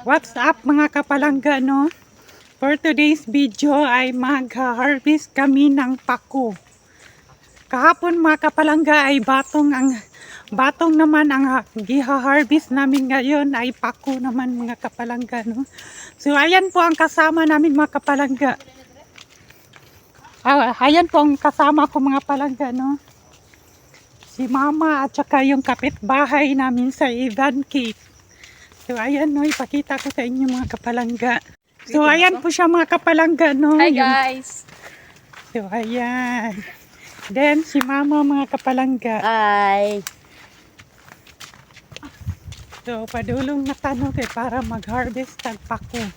What's up mga kapalangga, no? For today's video ay mag-harvest kami ng pako. Kahapon mga kapalangga ay batong naman ang giha-harvest namin ngayon ay pako naman mga kapalangga, no? So ayan po ang kasama namin mga kapalangga. Ayan po ang kasama ko mga palangga, no? Si mama at saka yung kapitbahay namin sa Evan Cave. So ayan, no, ipakita ko sa inyo mga kapalangga. So ayan po siya mga kapalangga, no. Hi guys! So ayan. Then si mama mga kapalangga. Hi! So padulong na tanong para mag-harvest ng pako.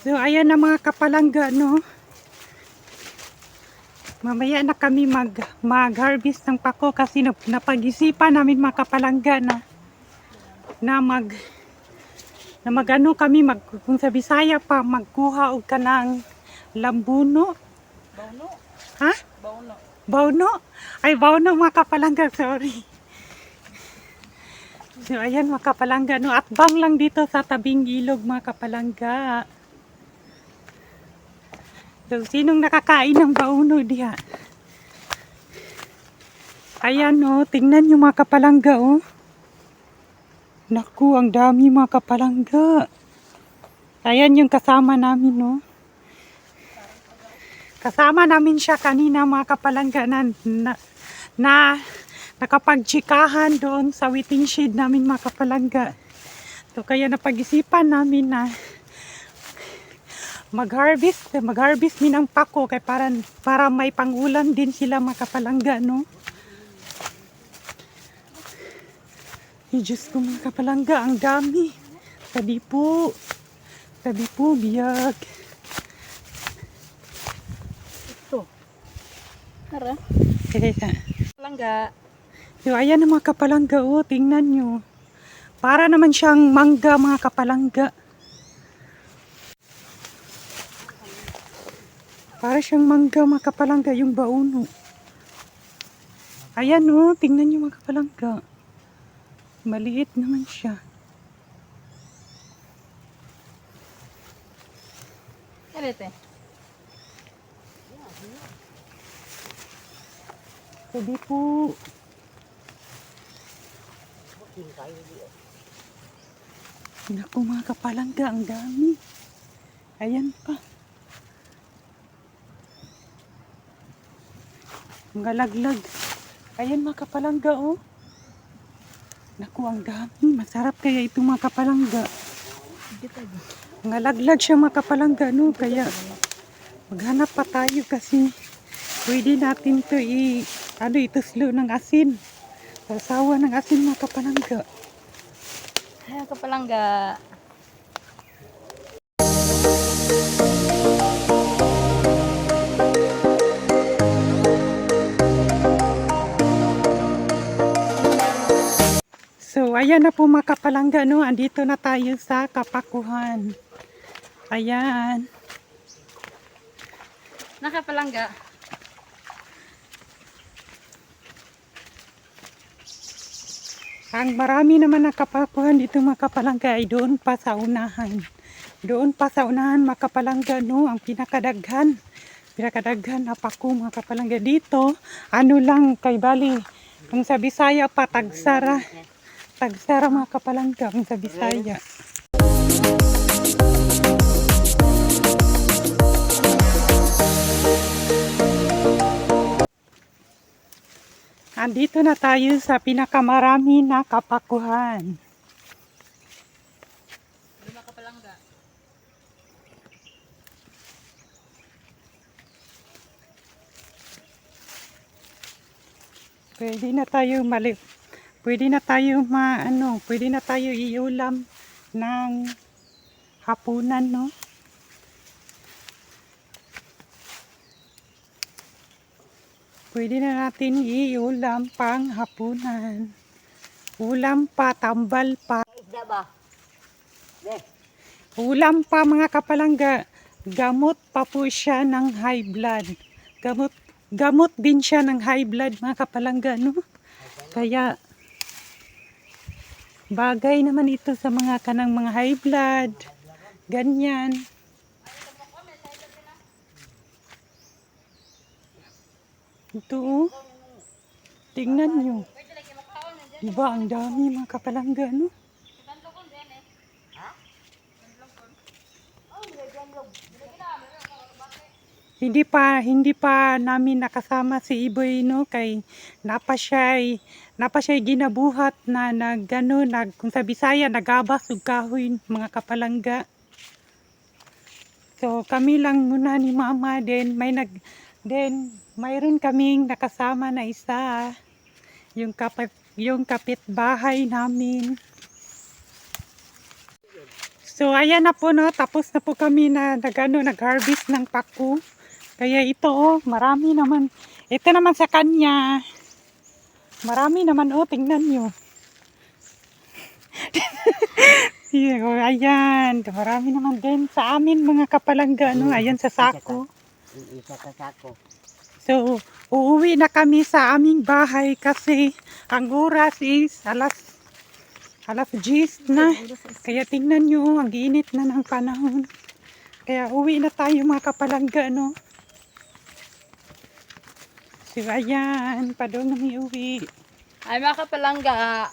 So ayan na mga kapalangga, no. Mamaya na kami mag-harvest ng pako kasi napag-isipan namin mga kapalangga na mag-ano kami kung sa Bisaya pa magkuha og kanang lambuno. Bauno? Ha? Bauno. Bauno? Ay bauno mga kapalangga, sorry. So ayan mga kapalangga, no, atbang lang dito sa tabing ilog mga kapalangga. So, sinong nakakain ng bauno diha? Ayan, oh, tingnan nyo mga kapalangga, oh. Naku, ang dami mga kapalangga. Ayan yung kasama namin, oh. Kasama namin siya kanina mga kapalangga na nakapagtsikahan doon sa waiting shed namin mga kapalangga. So, kaya napag-isipan namin na mag-harvest din ng pako kay para may pangulam din sila mga kapalangga, no. Diyos ko mga kapalangga, ang dami. Sabi po biyag. Ito. Tara. Kaya Palangga. so ayan ang mga kapalangga, oh, tingnan nyo. Para naman siyang mangga mga kapalangga. Para siyang mangga mga kapalangga yung bauno. Ayan, oh, tingnan nyo mga kapalangga. Maliit naman siya. Kalete. Sabi po. Naku mga kapalangga, ang dami. Ayan pa. Mga laglag. Ayan mga kapalangga, oh. Naku, ang dami. Masarap kaya ito mga kapalangga. Mga laglag siya mga kapalangga, no. Kaya maghanap pa tayo kasi pwede natin to ituslo ng asin. Sasawa ng asin mga kapalangga. Ay, kapalangga. So, ayan na po mga kapalangga, no? Andito na tayo sa Kapakuhan. Ayan. Nakapalangga. Ang marami naman na Kapakuhan dito mga kapalangga ay doon pa sa unahan. Doon pa sa unahan mga kapalangga, no? Ang pinakadaghan. Pinakadaghan na pako mga kapalangga dito. Ano lang kay bali. Kung sa Bisaya pa, tagsara. Tagsara mga kapalangga kung sa Bisaya. Andito na tayo sa pinakamarami na Kapakuhan. Lima kapalangga. Pwede na tayo pwede na tayo iulam ng hapunan, no? Pwede na natin iulam pang hapunan. Ulam pa, tambal pa. Isda ba? De, Ulam pa mga kapalangga. Gamot pa po siya ng high blood. Gamot din siya ng high blood mga kapalangga, no? Kaya bagay naman ito sa mga kanang mga high blood. Ganyan. Ito, oh. Tingnan nyo. Diba, ang dami mga kapalangga, no? Hindi pa namin nakasama si Iboy, no? Kay napa siya ginabuhat na kung sa Bisaya, nagabas ug kahoy mga kapalangga. So, kami lang muna ni Mama, mayroon kaming nakasama na isa, yung kapitbahay namin. So, ayan na po, no, tapos na po kami nag-harvest ng paku. Kaya ito, oh, marami naman. Ito naman sa kanya. Marami naman, oh, tingnan nyo. Ayan, marami naman din sa amin mga kapalangga, no, ayan sa sako. isa ka sako. So, uuwi na kami sa aming bahay kasi ang oras is alas 10 na. Kaya tingnan nyo, ang init na ng panahon. Kaya uwi na tayo mga kapalangga, no. So, ayan, pa doon nang iuwi. Ay, mga kapalangga.